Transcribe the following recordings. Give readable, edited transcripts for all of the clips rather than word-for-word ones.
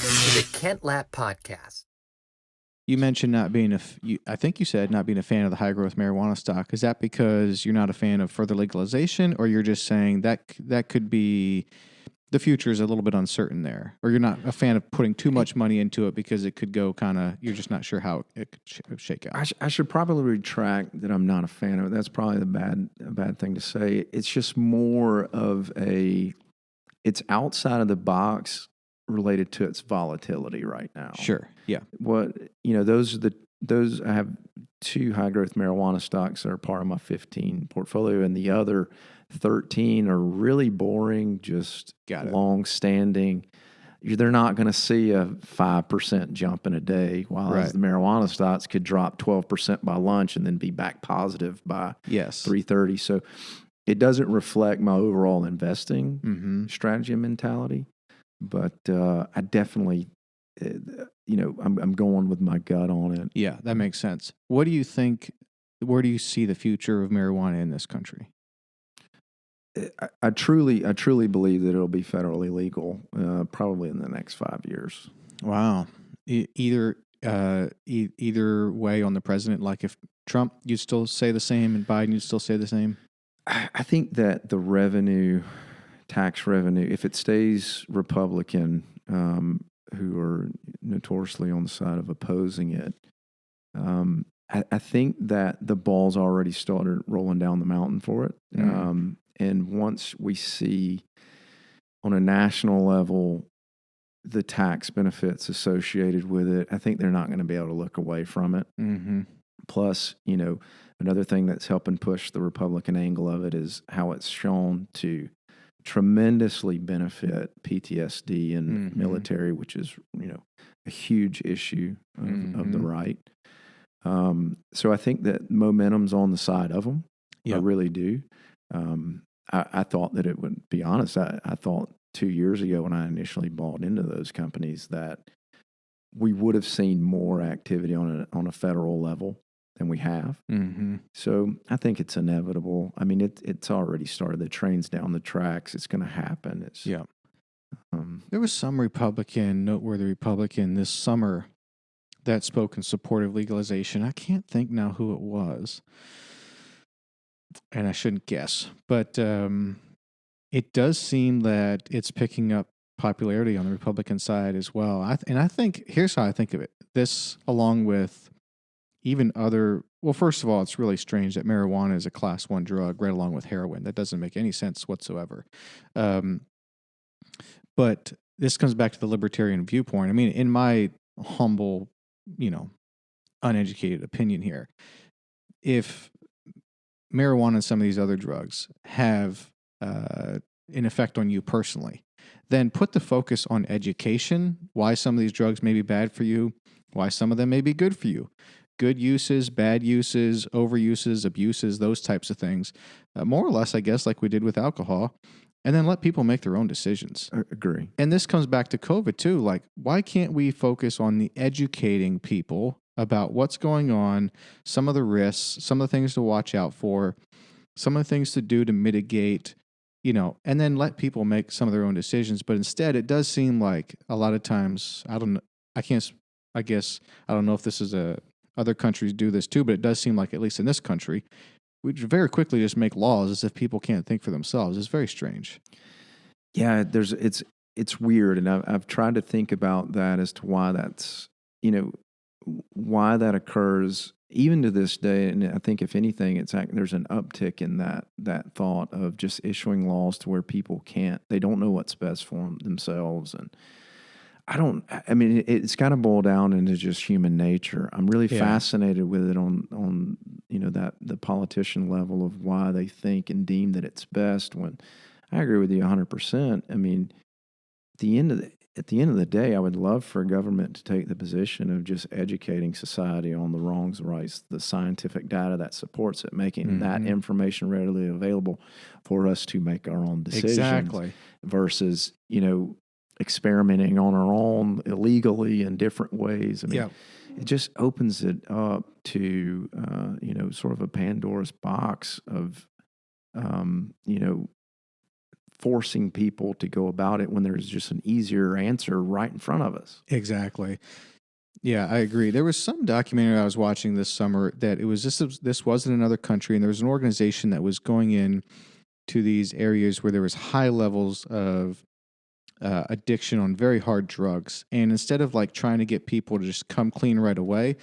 Welcome to the Kent Lapp Podcast. You mentioned not being I think you said not being a fan of the high growth marijuana stock. Is that because you're not a fan of further legalization, or you're just saying that could be the future is a little bit uncertain there, or you're not a fan of putting too much money into it because it could go you're just not sure how it could shake out? I should probably retract that I'm not a fan of it. That's probably a bad thing to say. It's just more of it's outside of the box related to its volatility right now. Sure. Yeah. Those I have 2 high growth marijuana stocks that are part of my 15 portfolio, and the other 13 are really boring, just long standing. They're not going to see a 5% jump in a day, while the marijuana stocks could drop 12% by lunch and then be back positive by 3:30. So it doesn't reflect my overall investing strategy and mentality. But I definitely, I'm going with my gut on it. Yeah, that makes sense. What do you think? Where do you see the future of marijuana in this country? I truly believe that it'll be federally legal, probably in the next 5 years. Wow. Either way on the president, like if Trump, you'd still say the same, and Biden, you'd still say the same? I think that the tax revenue, if it stays Republican, who are notoriously on the side of opposing it, I think that the ball's already started rolling down the mountain for it. And once we see on a national level the tax benefits associated with it, I think they're not going to be able to look away from it. Mm-hmm. Plus, another thing that's helping push the Republican angle of it is how it's shown to tremendously benefit PTSD and military, which is, a huge issue of the right. So I think that momentum's on the side of them. I really do. I thought that it would be honest. I thought 2 years ago when I initially bought into those companies that we would have seen more activity on a federal level than we have. Mm-hmm. So I think it's inevitable. I mean, it's already started. The train's down the tracks. It's going to happen. There was some noteworthy Republican this summer that spoke in support of legalization. I can't think now who it was, and I shouldn't guess, but it does seem that it's picking up popularity on the Republican side as well. I think here's how I think of it. This, along with even other, well, first of all, it's really strange that marijuana is a class 1 drug right along with heroin. That doesn't make any sense whatsoever. But this comes back to the libertarian viewpoint. I mean, in my humble, uneducated opinion here, if marijuana and some of these other drugs have an effect on you personally, then put the focus on education, why some of these drugs may be bad for you, why some of them may be good for you. Good uses, bad uses, overuses, abuses, those types of things. More or less, I guess, like we did with alcohol. And then let people make their own decisions. I agree. And this comes back to COVID too. Like, why can't we focus on the educating people about what's going on, some of the risks, some of the things to watch out for, some of the things to do to mitigate, and then let people make some of their own decisions. But instead, it does seem like a lot of times, I don't know if this is other countries do this too, but it does seem like, at least in this country, we very quickly just make laws as if people can't think for themselves. It's very strange. Yeah, it's weird, and I've tried to think about that as to why that's, why that occurs even to this day. And I think if anything, there's an uptick in that thought of just issuing laws to where people they don't know what's best for themselves. And it's kind of boiled down into just human nature. I'm really fascinated with it on the politician level of why they think and deem that it's best, when I agree with you 100%. I mean, at the end of the day, I would love for a government to take the position of just educating society on the wrongs, rights, the scientific data that supports it, making that information readily available for us to make our own decisions. Exactly. Versus, experimenting on our own illegally in different ways. I mean, it just opens it up to, sort of a Pandora's box of, forcing people to go about it when there's just an easier answer right in front of us. Exactly. Yeah, I agree. There was some documentary I was watching this summer that it was this was in another country, and there was an organization that was going in to these areas where there was high levels of addiction on very hard drugs. And instead of like trying to get people to just come clean right away,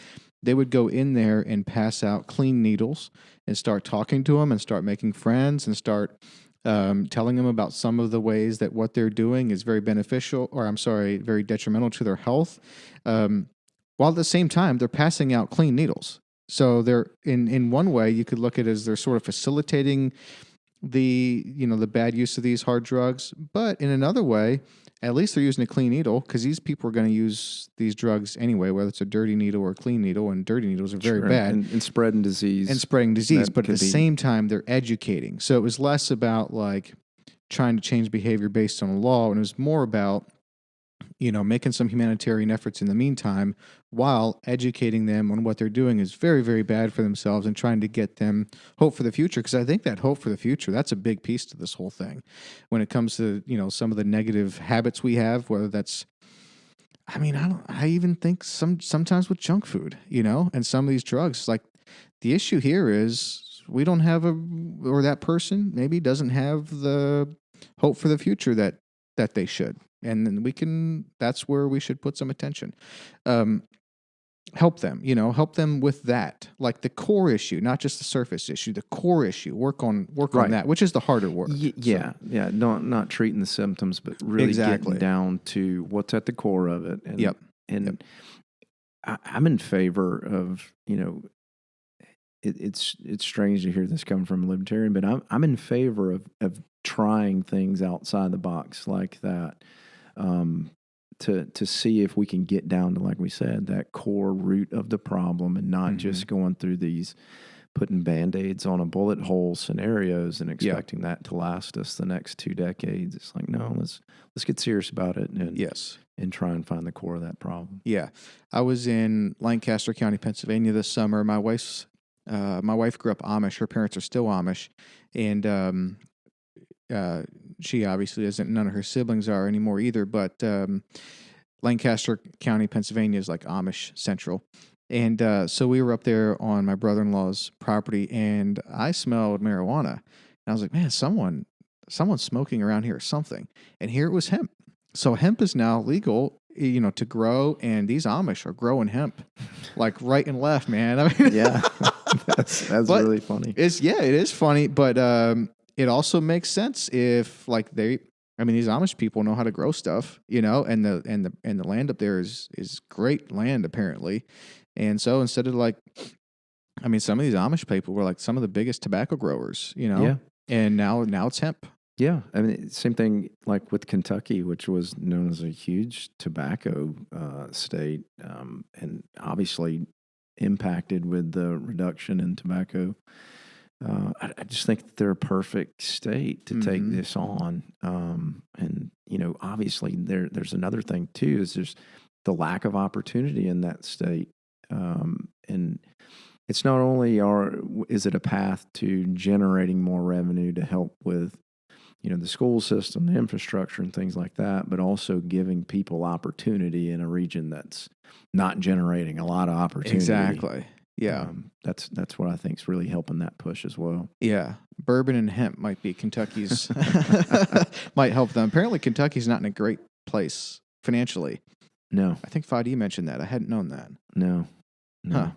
they would go in there and pass out clean needles and start talking to them and start making friends and start telling them about some of the ways that what they're doing is very beneficial, or I'm sorry, very detrimental to their health. While at the same time, they're passing out clean needles. So they're in one way, you could look at it as they're sort of facilitating the bad use of these hard drugs, but in another way, at least they're using a clean needle because these people are going to use these drugs anyway, whether it's a dirty needle or a clean needle, and dirty needles are very bad. And spreading disease. But at the same time, they're educating. So it was less about like trying to change behavior based on the law, and it was more about making some humanitarian efforts in the meantime while educating them on what they're doing is very, very bad for themselves and trying to get them hope for the future. Because I think that hope for the future, that's a big piece to this whole thing when it comes to, some of the negative habits we have, whether that's, I even think sometimes with junk food, and some of these drugs, like the issue here is we don't have or that person maybe doesn't have the hope for the future that they should. And then that's where we should put some attention. Help them, help them with that, like the core issue, not just the surface issue, the core issue, work on that, which is the harder work. Yeah. Not treating the symptoms, but really getting down to what's at the core of it. And I'm in favor of, it's strange to hear this coming from a libertarian, but I'm in favor of trying things outside the box like that. To see if we can get down to, like we said, that core root of the problem and not just going through these putting Band-Aids on a bullet hole scenarios and expecting that to last us the next 2 decades. It's like, no, let's get serious about it and try and find the core of that problem. Yeah. I was in Lancaster County, Pennsylvania this summer. My wife grew up Amish. Her parents are still Amish. And she obviously isn't. None of her siblings are anymore either. But Lancaster County, Pennsylvania is like Amish Central. And so we were up there on my brother-in-law's property, and I smelled marijuana. And I was like, man, someone's smoking around here or something. And here it was hemp. So hemp is now legal, to grow, and these Amish are growing hemp like right and left, man. Yeah, that's really funny. It is funny, but it also makes sense if like these Amish people know how to grow stuff, and the land up there is great land apparently. And so instead of some of these Amish people were like some of the biggest tobacco growers, Yeah. And now it's hemp. Yeah. Same thing like with Kentucky, which was known as a huge tobacco state, and obviously impacted with the reduction in tobacco. I just think that they're a perfect state to take this on. And, obviously there's another thing too, is there's the lack of opportunity in that state. And it's not only is it a path to generating more revenue to help with, the school system, the infrastructure and things like that, but also giving people opportunity in a region that's not generating a lot of opportunity. Exactly. Yeah. That's what I think is really helping that push as well. Yeah. Bourbon and hemp might be Kentucky's, might help them. Apparently Kentucky's not in a great place financially. No. I think Fadi mentioned that. I hadn't known that. No. Huh.